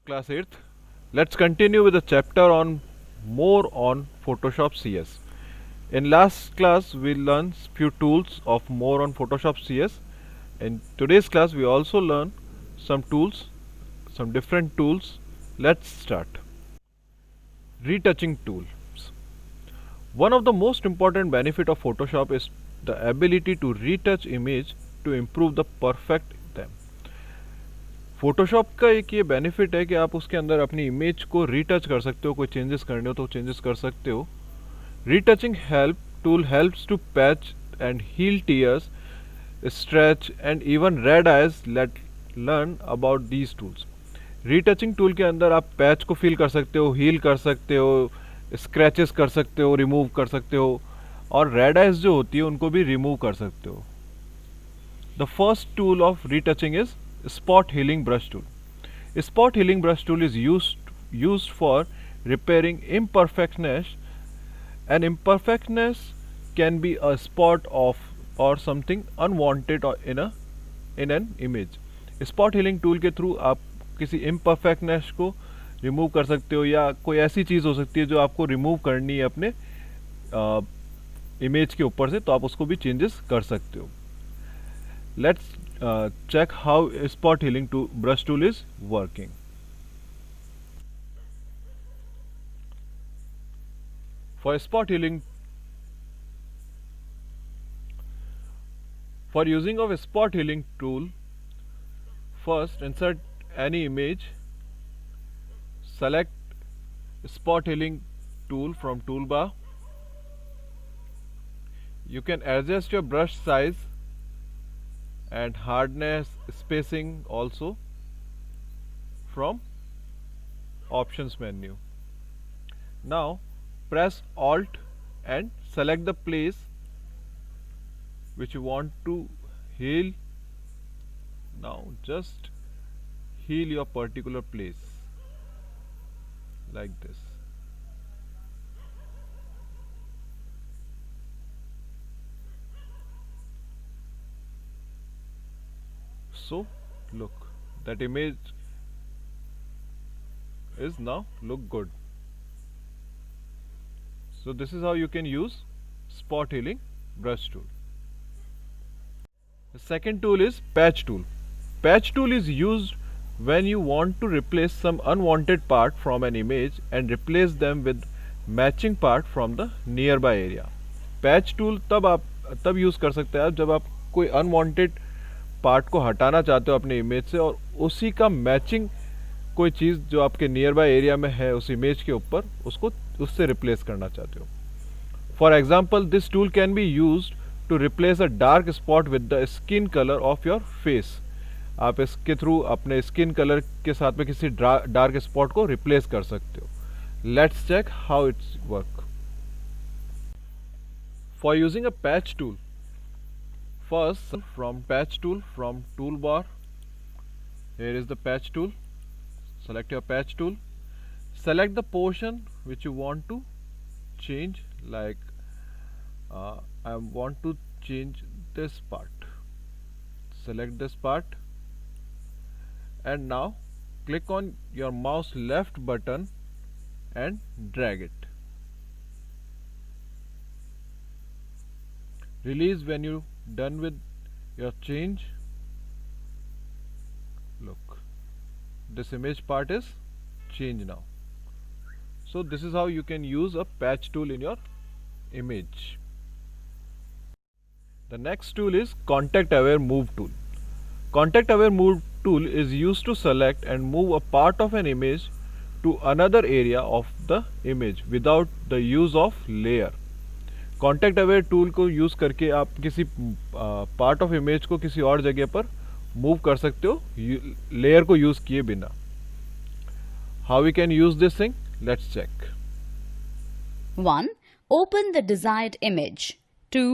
Class 8th. Let's continue with the chapter on more on Photoshop CS. In last class we learned few tools of more on Photoshop CS. In today's class we also learn some tools, some different tools. Let's start. Retouching tools. One of the most important benefit of Photoshop is the ability to retouch image to improve the perfect them. Photoshop का एक ये benefit है कि आप उसके अंदर अपनी image को रीटच कर सकते हो, कोई चेंजेस करने हो तो चेंजेस कर सकते हो. Retouching help tool helps to patch and heal tears, stretch and even red eyes. Let learn about these tools. Retouching tool के अंदर आप पैच को फील कर सकते हो, हील कर सकते हो, स्क्रैचेस कर सकते हो, रिमूव कर सकते हो, और रेड आइज जो होती है उनको भी रिमूव कर सकते हो. The first tool of retouching is spot healing brush tool. Spot healing brush tool is used for repairing imperfectness. An imperfectness can be a spot of or something unwanted in an image. Spot healing tool के through आप किसी imperfectness को remove कर सकते हो, या कोई ऐसी चीज़ हो सकती है जो आपको रिमूव करनी है अपने इमेज के ऊपर से, तो आप उसको भी चेंजेस कर सकते हो. Let's check how spot healing brush tool is working. For using of a spot healing tool, first insert any image, select spot healing tool from toolbar. You can adjust your brush size and hardness, spacing also from options menu. Now press Alt and select the place which you want to heal. Now just heal your particular place like this. So look, that image is now look good. So this is how you can use spot healing brush tool. The second tool is patch tool. Patch tool is used when you want to replace some unwanted part from an image and replace them with matching part from the nearby area. Patch tool तब use कर सकते हैं आप जब आप कोई unwanted part को हटाना चाहते हो अपने इमेज से, और उसी का मैचिंग कोई चीज़ जो आपके नियर बाय एरिया में है उस इमेज के ऊपर, उसको उससे रिप्लेस करना चाहते हो. For example, this tool can be use to replace a dark spot with the skin colour of your face. आप इसके थ्रू अपने स्किन कलर के साथ में किसी डार्क स्पॉट को रिप्लेस कर सकते हो. Let's check how it's work. For using a patch tool, first from patch tool from toolbar, here is the patch tool. Select your patch tool, select the portion which you want to change, like I want to change this part. Select this part and now click on your mouse left button and drag it. Release when you done with your change. Look, this image part is changed now. So this is how you can use a patch tool in your image. The next tool is contact aware move tool. Contact aware move tool is used to select and move a part of an image to another area of the image without the use of layer. Contact aware tool को use करके आप किसी part of image को किसी और जगह पर move कर सकते हो लेयर को यूज़ किए बिना. How we can use this thing, let's check. 1. Open the desired image. 2.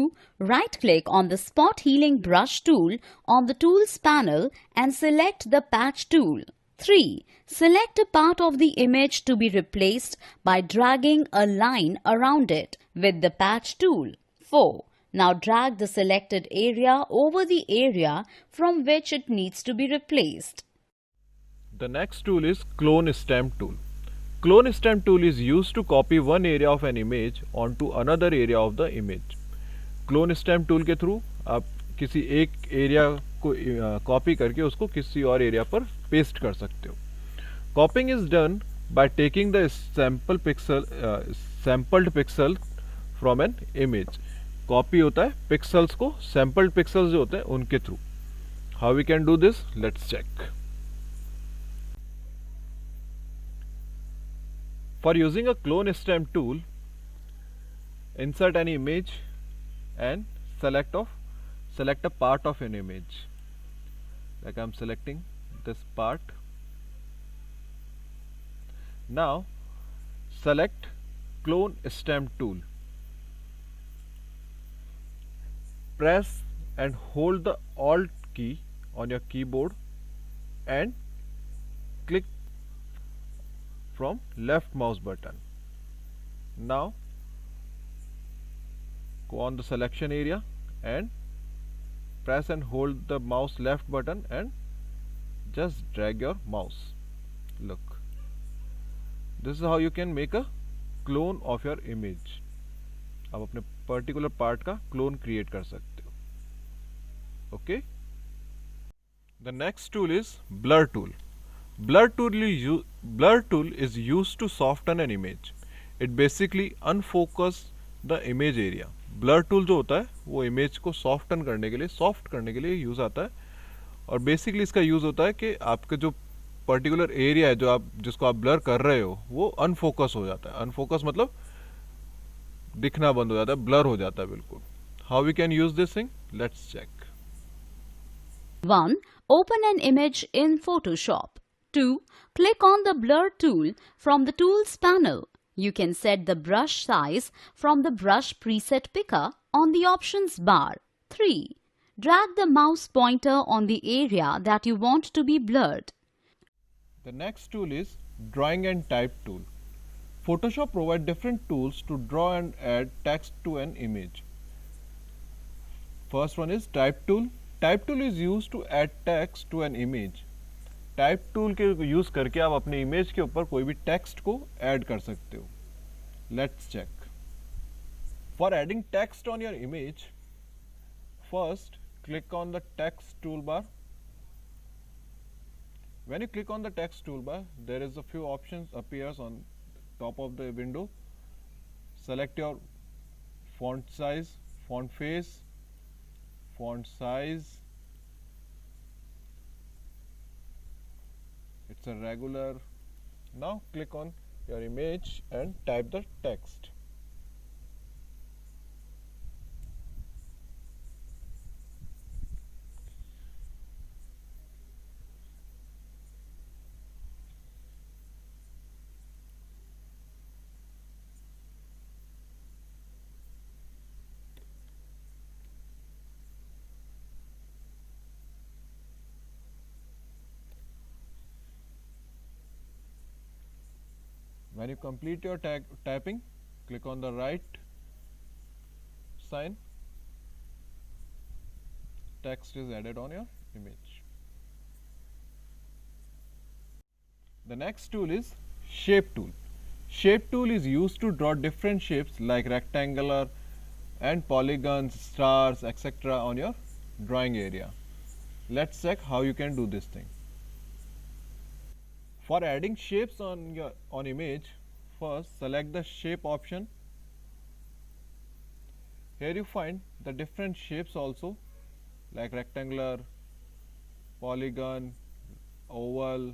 Right click on the spot healing brush tool on the tools panel and select the patch tool. 3. Select a part of the image to be replaced by dragging a line around it with the patch tool. 4. Now drag the selected area over the area from which it needs to be replaced. The next tool is clone stamp tool. Clone stamp tool is used to copy one area of an image onto another area of the image. Clone stamp tool के through आप किसी एक area को copy करके उसको किसी और area पर पेस्ट कर सकते हो. कॉपिंग is done by taking the sampled pixel from an image. Copy होता है पिक्सल्स को, सैम्पल्ड पिक्सल्स जो होते हैं उनके through. How we can do this, let's check. For using a clone stamp tool, insert an image and select a part of an image. Like I'm selecting this part. Now select clone stamp tool. Press and hold the Alt key on your keyboard and click from left mouse button. Now go on the selection area and press and hold the mouse left button and just drag your mouse. Look, this is how you can make a clone of your image. आप अपने particular part का clone create कर सकते हो. Okay. The next tool is blur tool. Blur tool is used to soften an image. It basically unfocus the image area. Blur tool जो होता है वो इमेज को सॉफ्ट करने के लिए यूज़ आता है. और बेसिकली इसका यूज़ होता है कि आपका जो पर्टिकुलर एरिया है जिसको आप ब्लर कर रहे हो वो अनफोकस हो जाता है. अनफोकस मतलब दिखना बंद हो जाता है, ब्लर हो जाता है बिल्कुल. How we can use this thing, let's check. 1. Open an image in Photoshop. 2. Click on the blur tool from the tools panel. You can set the brush size from the brush preset picker on the options bar. 3. Drag the mouse pointer on the area that you want to be blurred. The next tool is drawing and type tool. Photoshop provides different tools to draw and add text to an image. First one is type tool. Type tool is used to add text to an image. Type tool के use करके आप अपने image के ऊपर कोई भी text को add कर सकते हो. Let's check. For adding text on your image, first click on the text tool bar. When you click on the text tool bar, there is a few options appears on top of the window. Select your font size, font face, font size. It's a regular. Now click on your image and type the text. When you complete your typing, click on the right sign. Text is added on your image. The next tool is shape tool. Shape tool is used to draw different shapes like rectangular and polygons, stars, etc. on your drawing area. Let's check how you can do this thing. For adding shapes on image, first select the shape option. Here you find the different shapes also, like rectangular, polygon, oval,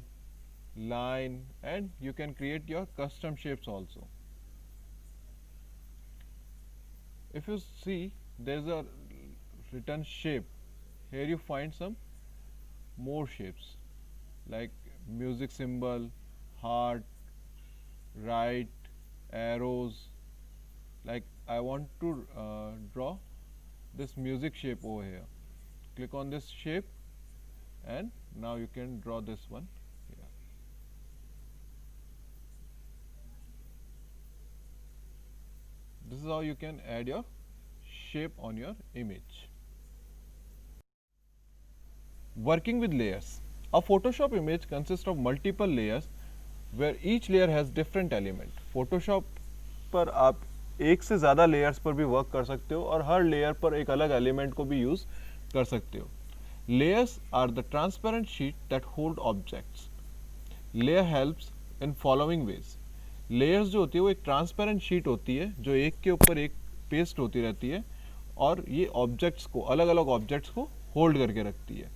line, and you can create your custom shapes also. If you see, there is a written shape. Here you find some more shapes like music symbol, heart, right, arrows. Like I want to draw this music shape over here. Click on this shape and now you can draw this one here. This is how you can add your shape on your image. Working with layers. A Photoshop image consists of multiple layers where each layer has different element. Photoshop पर आप एक से ज़्यादा layers पर भी work कर सकते हो और हर layer पर एक अलग element को भी use कर सकते हो. Layers are the transparent sheet that hold objects. Layer helps in following ways. Layers जो होती है वो एक ट्रांसपेरेंट शीट होती है जो एक के ऊपर एक पेस्ट होती रहती है और ये ऑब्जेक्ट्स को अलग अलग ऑब्जेक्ट्स को होल्ड करके रखती है.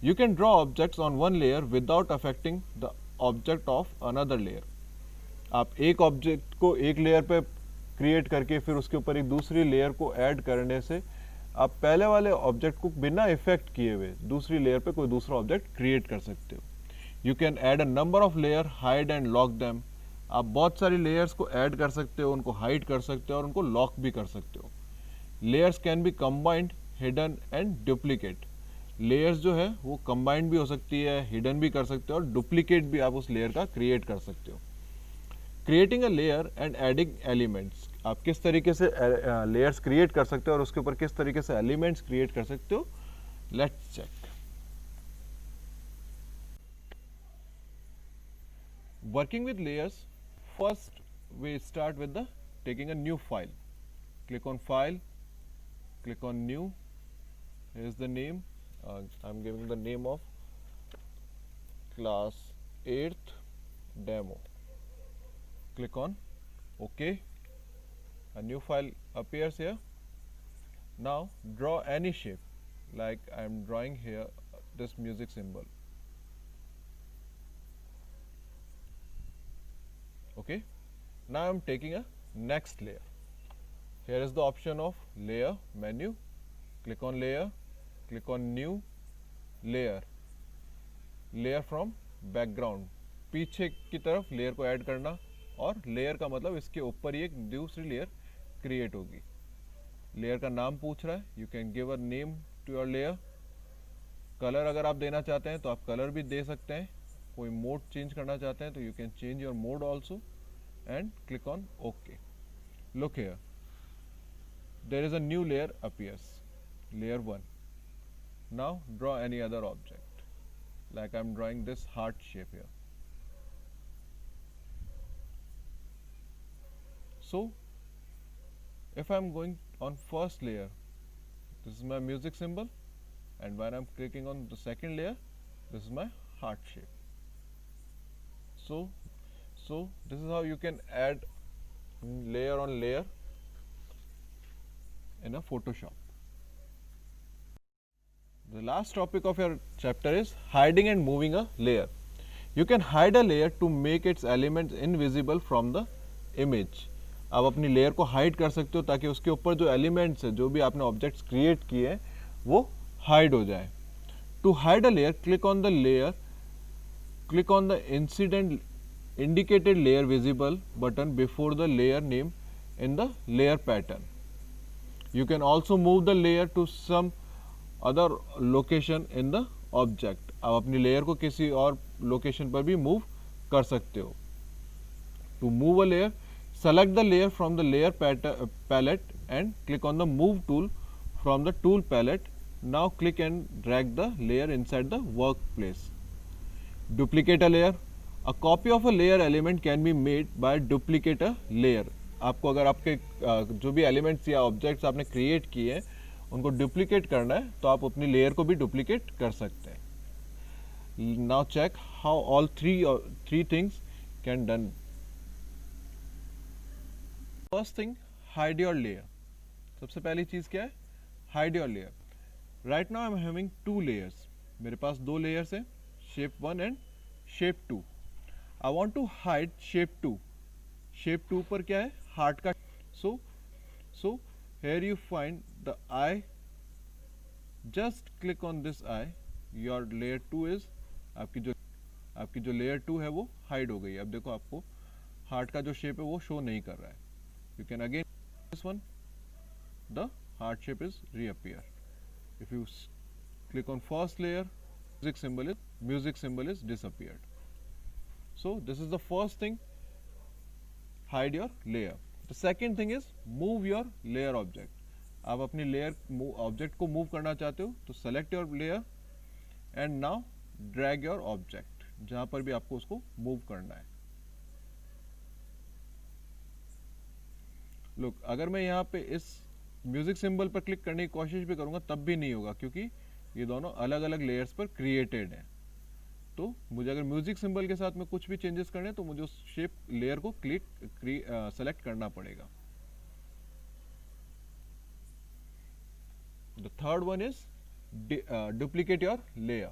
You can draw objects on one layer without affecting the object of another layer. आप एक ऑब्जेक्ट को एक लेयर पे क्रिएट करके फिर उसके ऊपर एक दूसरी लेयर को ऐड करने से आप पहले वाले ऑब्जेक्ट को बिना इफेक्ट किए हुए दूसरी लेयर पे कोई दूसरा ऑब्जेक्ट क्रिएट कर सकते हो. You can add a number of layer, hide and lock them. आप बहुत सारी लेयर्स को ऐड कर सकते हो, उनको हाइड कर सकते हो और उनको लॉक भी कर सकते हो. Layers can be combined, hidden and duplicate. Layers जो है वो कंबाइंड भी हो सकती है, हिडन भी कर सकते हो और डुप्लीकेट भी आप उस लेयर का क्रिएट कर सकते हो. Creating a layer and adding elements. आप किस तरीके से लेयर्स क्रिएट कर सकते हो और उसके ऊपर किस तरीके से एलिमेंट्स क्रिएट कर सकते हो, let's check. Working with layers, first we start with the taking a new file. Click on file, click on new. Here's the name. I'm giving the name of class 8th demo. Click on OK. A new file appears here. Now draw any shape like I'm drawing here this music symbol. Okay, now I'm taking a next layer. Here is the option of layer menu. Click on layer, click on new layer, layer from background. पीछे की तरफ layer को add करना और layer का मतलब इसके ऊपर ही एक दूसरी लेयर क्रिएट होगी. लेयर का नाम पूछ रहा है. You can give a name to your layer. Colour अगर आप देना चाहते हैं तो आप कलर भी दे सकते हैं. कोई मोड चेंज करना चाहते हैं तो you can change your mode also and click on okay. Look here, there is a new layer appears, layer 1. Now draw any other object like I'm drawing this heart shape here. So if I'm going on first layer, this is my music symbol, and when I'm clicking on the second layer, this is my heart shape. So this is how you can add layer on layer in a Photoshop. The last topic of your chapter is hiding and moving a layer. You can hide a layer to make its elements invisible from the image. आप अपनी layer को hide कर सकते हो ताकि उसके ऊपर जो एलिमेंट्स है, जो भी आपने ऑब्जेक्ट्स क्रिएट किए हैं, वो हाइड हो जाए. To hide a layer, click on the layer, click on the incident indicated layer visible button before the layer name in the layer pattern. You can also move the layer to some other location in the object. आप अपनी layer को किसी और location पर भी move कर सकते हो. To move a layer, select the layer from the layer palette and click on the move tool from the tool palette. Now click and drag the layer inside the workplace. Duplicate a layer. A copy of a layer element can be made by duplicate a layer. आपको अगर आपके जो भी elements या objects आपने create किए हैं उनको डुप्लीकेट करना है तो आप अपनी लेयर को भी डुप्लीकेट कर सकते हैं. Now check how all three things can done. First thing, hide your layer. सबसे पहली चीज क्या है? Hide your layer. Right now I am having two layers. मेरे पास दो लेयर्स हैं, shape 1 and shape 2. I want to hide shape 2. shape 2 पर क्या है? heart का. So here you find the eye. Just click on this eye. Your layer 2 is आपकी जो layer 2 है वो hide हो गई. अब देखो आपको heart का जो shape है वो show नहीं कर रहा है. You can again this one. The heart shape is reappear. If you click on first layer, music symbol is disappeared. So this is the first thing, hide your layer. The second thing is move your layer object. आप अपनी layer object को move करना चाहते हो तो select your layer and now drag your object, जहां पर भी आपको उसको मूव करना है। लुक, अगर मैं यहाँ पे इस म्यूजिक सिंबल पर क्लिक करने की कोशिश भी करूंगा तब भी नहीं होगा, क्योंकि ये दोनों अलग अलग लेयर्स पर क्रिएटेड हैं। तो मुझे अगर म्यूजिक सिंबल के साथ में कुछ भी चेंजेस करने हैं तो मुझे उस शेप लेयर को सेलेक्ट करना पड़ेगा। The third one is duplicate your layer.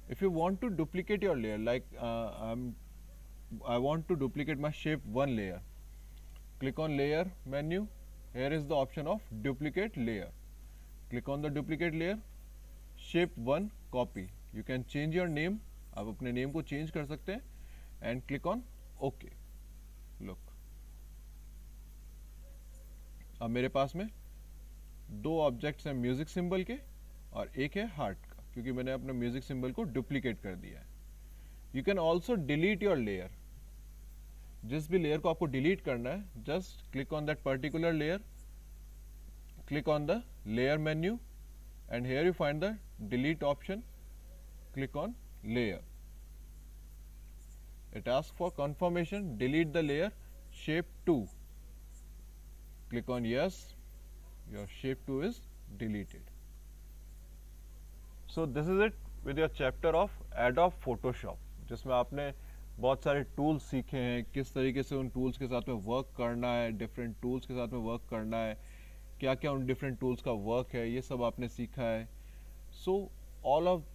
If you want to duplicate your layer, like I want to duplicate my shape 1 layer, click on layer menu. Here is the option of duplicate layer. Click on the duplicate layer, shape 1 copy. You can change your name, आप अपने name को change कर सकते हैं, and click on okay. Look, अब मेरे पास में दो ऑब्जेक्ट्स हैं म्यूजिक सिंबल के और एक है हार्ट का, क्योंकि मैंने अपने म्यूजिक सिंबल को डुप्लीकेट कर दिया है। You can also delete your layer. जिस भी लेयर को आपको डिलीट करना है, just click on that particular layer, click on the layer menu, and here you find the delete option, click on layer. It asks for confirmation, delete the layer shape 2. Click on yes, your shape 2 is deleted. So this is it with your chapter of Adobe Photoshop, जिसमें आपने बहुत सारे tools सीखे हैं, किस तरीके से उन टूल्स के साथ में वर्क करना है, डिफरेंट टूल्स के साथ में वर्क करना है, क्या क्या उन डिफरेंट टूल्स का वर्क है, ये सब आपने सीखा है। So all of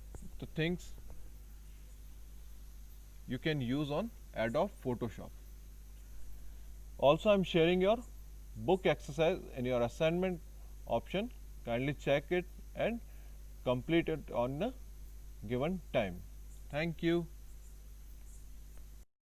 the things you can use on Adobe Photoshop. Also, I am sharing your book exercise in your assignment option. Kindly check it and complete it on a given time. Thank you.